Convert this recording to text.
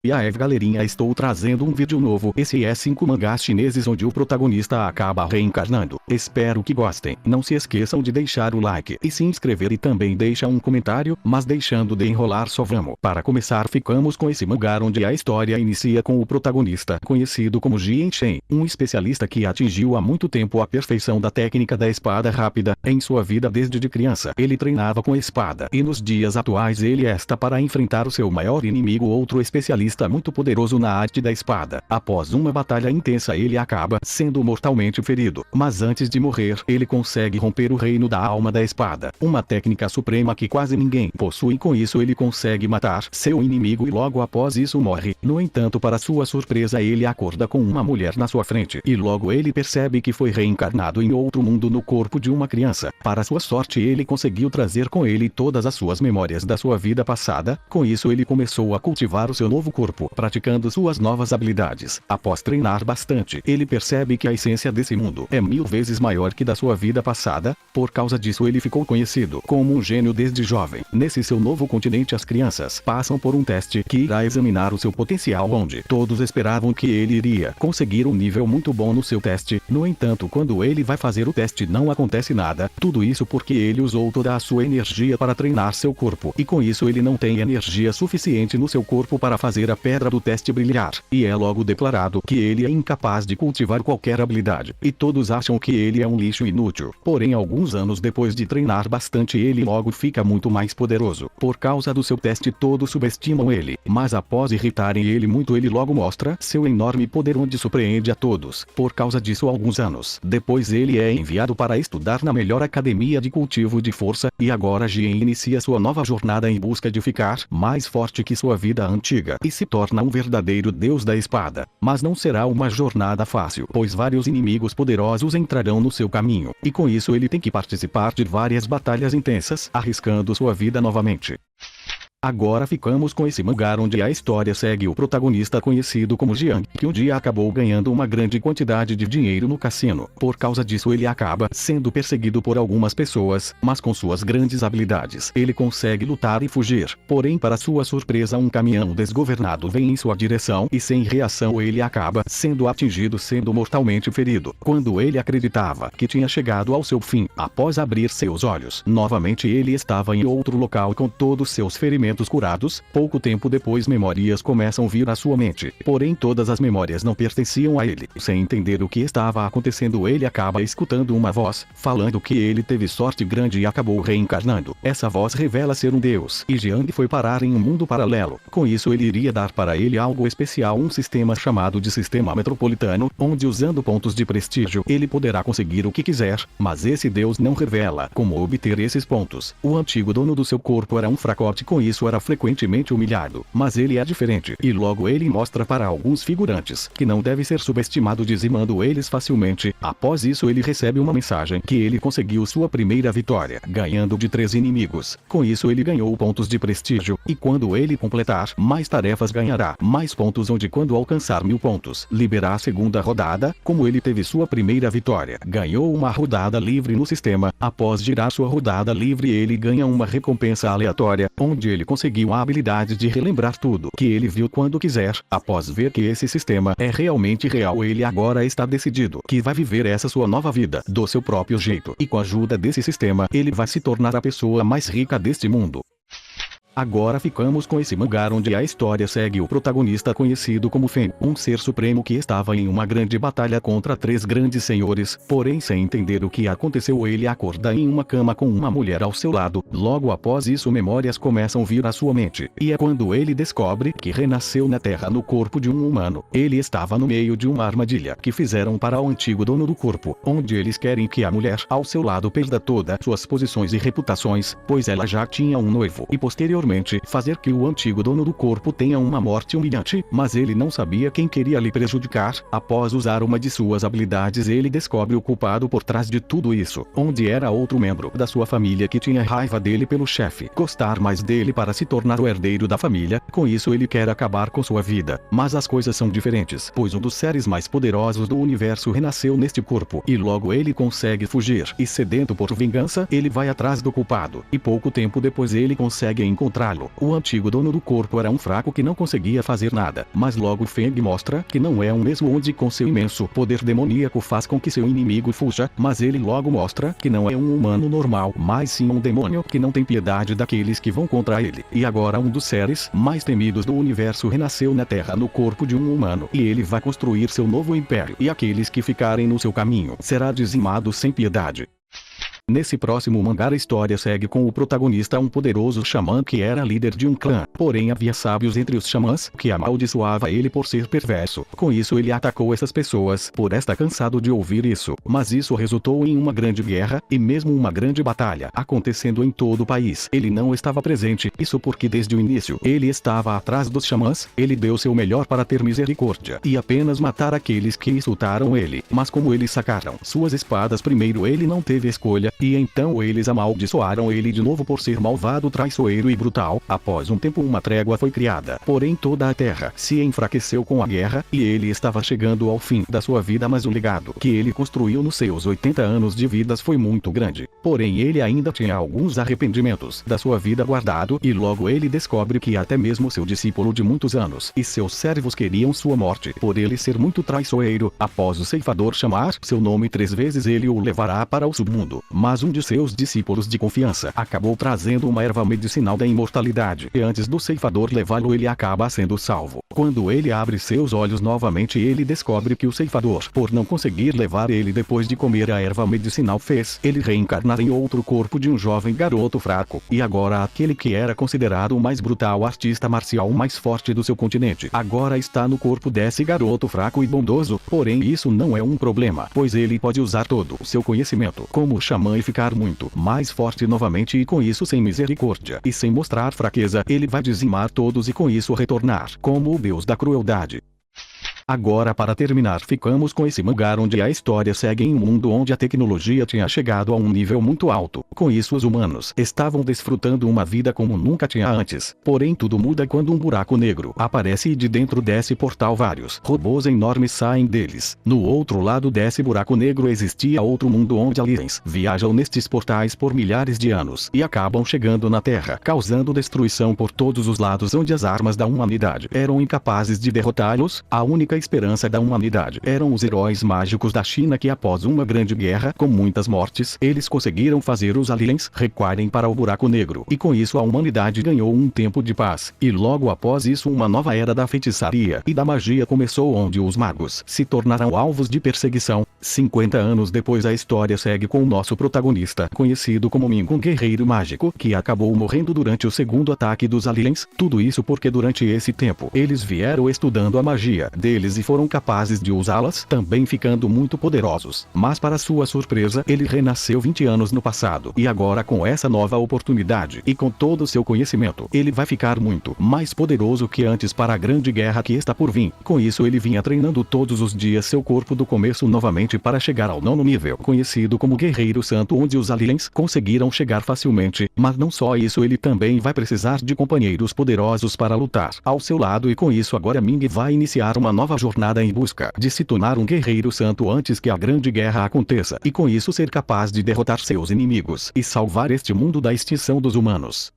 E aí galerinha, estou trazendo um vídeo novo. Esse é 5 mangás chineses onde o protagonista acaba reencarnando. Espero que gostem. Não se esqueçam de deixar o like e se inscrever e também deixa um comentário, mas deixando de enrolar só vamos. Para começar ficamos com esse mangá onde a história inicia com o protagonista conhecido como Jian Shen, um especialista que atingiu há muito tempo a perfeição da técnica da espada rápida. Em sua vida desde de criança ele treinava com espada e nos dias atuais ele está para enfrentar o seu maior inimigo, outro especialista muito poderoso na arte da espada. Após uma batalha intensa ele acaba sendo mortalmente ferido, mas antes de morrer ele consegue romper o reino da alma da espada, uma técnica suprema que quase ninguém possui. Com isso ele consegue matar seu inimigo e logo após isso morre. No entanto, para sua surpresa ele acorda com uma mulher na sua frente e logo ele percebe que foi reencarnado em outro mundo no corpo de uma criança. Para sua sorte ele conseguiu trazer com ele todas as suas memórias da sua vida passada. Com isso ele começou a cultivar o seu novo corpo, praticando suas novas habilidades. Após treinar bastante, ele percebe que a essência desse mundo é 1000 vezes maior que da sua vida passada. Por causa disso ele ficou conhecido como um gênio desde jovem. Nesse seu novo continente as crianças passam por um teste que irá examinar o seu potencial, onde todos esperavam que ele iria conseguir um nível muito bom no seu teste. No entanto, quando ele vai fazer o teste não acontece nada. Tudo isso porque ele usou toda a sua energia para treinar seu corpo e com isso ele não tem energia suficiente no seu corpo para fazer a pedra do teste brilhar, e é logo declarado que ele é incapaz de cultivar qualquer habilidade, e todos acham que ele é um lixo inútil. Porém, alguns anos depois de treinar bastante ele logo fica muito mais poderoso. Por causa do seu teste todos subestimam ele, mas após irritarem ele muito ele logo mostra seu enorme poder onde surpreende a todos. Por causa disso alguns anos depois ele é enviado para estudar na melhor academia de cultivo de força, e agora Jian inicia sua nova jornada em busca de ficar mais forte que sua vida antiga e se torna um verdadeiro deus da espada. Mas não será uma jornada fácil, pois vários inimigos poderosos entrarão no seu caminho, e com isso ele tem que participar de várias batalhas intensas, arriscando sua vida novamente. Agora ficamos com esse mangá onde a história segue o protagonista conhecido como Jiang, que um dia acabou ganhando uma grande quantidade de dinheiro no cassino. Por causa disso ele acaba sendo perseguido por algumas pessoas, mas com suas grandes habilidades ele consegue lutar e fugir. Porém, para sua surpresa um caminhão desgovernado vem em sua direção e sem reação ele acaba sendo atingido, sendo mortalmente ferido. Quando ele acreditava que tinha chegado ao seu fim, após abrir seus olhos, novamente ele estava em outro local com todos seus ferimentos curados. Pouco tempo depois memórias começam a vir à sua mente, porém todas as memórias não pertenciam a ele. Sem entender o que estava acontecendo ele acaba escutando uma voz, falando que ele teve sorte grande e acabou reencarnando. Essa voz revela ser um deus, e Jiang foi parar em um mundo paralelo. Com isso ele iria dar para ele algo especial, um sistema chamado de sistema metropolitano, onde usando pontos de prestígio ele poderá conseguir o que quiser, mas esse deus não revela como obter esses pontos. O antigo dono do seu corpo era um fracote, com isso era frequentemente humilhado, mas ele é diferente, e logo ele mostra para alguns figurantes que não deve ser subestimado, dizimando eles facilmente. Após isso ele recebe uma mensagem que ele conseguiu sua primeira vitória, ganhando de 3 inimigos. Com isso ele ganhou pontos de prestígio, e quando ele completar mais tarefas ganhará mais pontos, onde quando alcançar 1000 pontos, liberar a segunda rodada. Como ele teve sua primeira vitória, ganhou uma rodada livre no sistema. Após girar sua rodada livre ele ganha uma recompensa aleatória, onde ele conseguiu a habilidade de relembrar tudo que ele viu quando quiser. Após ver que esse sistema é realmente real ele agora está decidido que vai viver essa sua nova vida do seu próprio jeito, e com a ajuda desse sistema ele vai se tornar a pessoa mais rica deste mundo. Agora ficamos com esse mangá onde a história segue o protagonista conhecido como Fen, um ser supremo que estava em uma grande batalha contra 3 grandes senhores. Porém, sem entender o que aconteceu ele acorda em uma cama com uma mulher ao seu lado. Logo após isso memórias começam a vir à sua mente, e é quando ele descobre que renasceu na terra no corpo de um humano. Ele estava no meio de uma armadilha que fizeram para o antigo dono do corpo, onde eles querem que a mulher ao seu lado perda todas suas posições e reputações, pois ela já tinha um noivo, e posteriormente fazer que o antigo dono do corpo tenha uma morte humilhante, mas ele não sabia quem queria lhe prejudicar. Após usar uma de suas habilidades ele descobre o culpado por trás de tudo isso, onde era outro membro da sua família que tinha raiva dele pelo chefe, gostar mais dele para se tornar o herdeiro da família. Com isso ele quer acabar com sua vida, mas as coisas são diferentes, pois um dos seres mais poderosos do universo renasceu neste corpo, e logo ele consegue fugir, e sedento por vingança ele vai atrás do culpado, e pouco tempo depois ele consegue encontrar encontrá-lo. O antigo dono do corpo era um fraco que não conseguia fazer nada, mas logo Feng mostra que não é um mesmo onde com seu imenso poder demoníaco faz com que seu inimigo fuja, mas ele logo mostra que não é um humano normal, mas sim um demônio que não tem piedade daqueles que vão contra ele. E agora um dos seres mais temidos do universo renasceu na Terra no corpo de um humano, e ele vai construir seu novo império, e aqueles que ficarem no seu caminho será dizimado sem piedade. Nesse próximo mangá a história segue com o protagonista um poderoso xamã que era líder de um clã, porém havia sábios entre os xamãs que amaldiçoava ele por ser perverso. Com isso ele atacou essas pessoas, por estar cansado de ouvir isso, mas isso resultou em uma grande guerra, e mesmo uma grande batalha acontecendo em todo o país. Ele não estava presente, isso porque desde o início ele estava atrás dos xamãs, ele deu seu melhor para ter misericórdia e apenas matar aqueles que insultaram ele, mas como eles sacaram suas espadas primeiro ele não teve escolha, e então eles amaldiçoaram ele de novo por ser malvado, traiçoeiro e brutal. Após um tempo uma trégua foi criada, porém toda a terra se enfraqueceu com a guerra, e ele estava chegando ao fim da sua vida, mas o legado que ele construiu nos seus 80 anos de vidas foi muito grande. Porém ele ainda tinha alguns arrependimentos da sua vida guardado, e logo ele descobre que até mesmo seu discípulo de muitos anos e seus servos queriam sua morte, por ele ser muito traiçoeiro. Após o ceifador chamar seu nome 3 vezes ele o levará para o submundo, mas um de seus discípulos de confiança acabou trazendo uma erva medicinal da imortalidade, e antes do ceifador levá-lo ele acaba sendo salvo. Quando ele abre seus olhos novamente ele descobre que o ceifador, por não conseguir levar ele depois de comer a erva medicinal, fez ele reencarnar em outro corpo de um jovem garoto fraco, e agora aquele que era considerado o mais brutal artista marcial mais forte do seu continente, agora está no corpo desse garoto fraco e bondoso. Porém isso não é um problema, pois ele pode usar todo o seu conhecimento como xamã e ficar muito mais forte novamente, e com isso sem misericórdia e sem mostrar fraqueza ele vai dizimar todos e com isso retornar como o deus da crueldade. Agora para terminar ficamos com esse mangá onde a história segue em um mundo onde a tecnologia tinha chegado a um nível muito alto. Com isso os humanos estavam desfrutando uma vida como nunca tinha antes. Porém tudo muda quando um buraco negro aparece e de dentro desse portal vários robôs enormes saem deles. No outro lado desse buraco negro existia outro mundo onde aliens viajam nestes portais por milhares de anos e acabam chegando na Terra, causando destruição por todos os lados, onde as armas da humanidade eram incapazes de derrotá-los. A única esperança da humanidade eram os heróis mágicos da China que após uma grande guerra com muitas mortes, eles conseguiram fazer os aliens recuarem para o buraco negro, e com isso a humanidade ganhou um tempo de paz. E logo após isso uma nova era da feitiçaria e da magia começou, onde os magos se tornaram alvos de perseguição. 50 anos depois a história segue com o nosso protagonista, conhecido como Ming, um guerreiro mágico que acabou morrendo durante o segundo ataque dos aliens. Tudo isso porque durante esse tempo eles vieram estudando a magia deles e foram capazes de usá-las, também ficando muito poderosos. Mas para sua surpresa, ele renasceu 20 anos no passado, e agora com essa nova oportunidade e com todo o seu conhecimento, ele vai ficar muito mais poderoso que antes para a grande guerra que está por vir. Com isso ele vinha treinando todos os dias seu corpo do começo novamente para chegar ao 9º nível, conhecido como Guerreiro Santo, onde os aliens conseguiram chegar facilmente. Mas não só isso, ele também vai precisar de companheiros poderosos para lutar ao seu lado, e com isso agora Ming vai iniciar uma nova jornada em busca de se tornar um guerreiro santo antes que a grande guerra aconteça, e com isso ser capaz de derrotar seus inimigos e salvar este mundo da extinção dos humanos.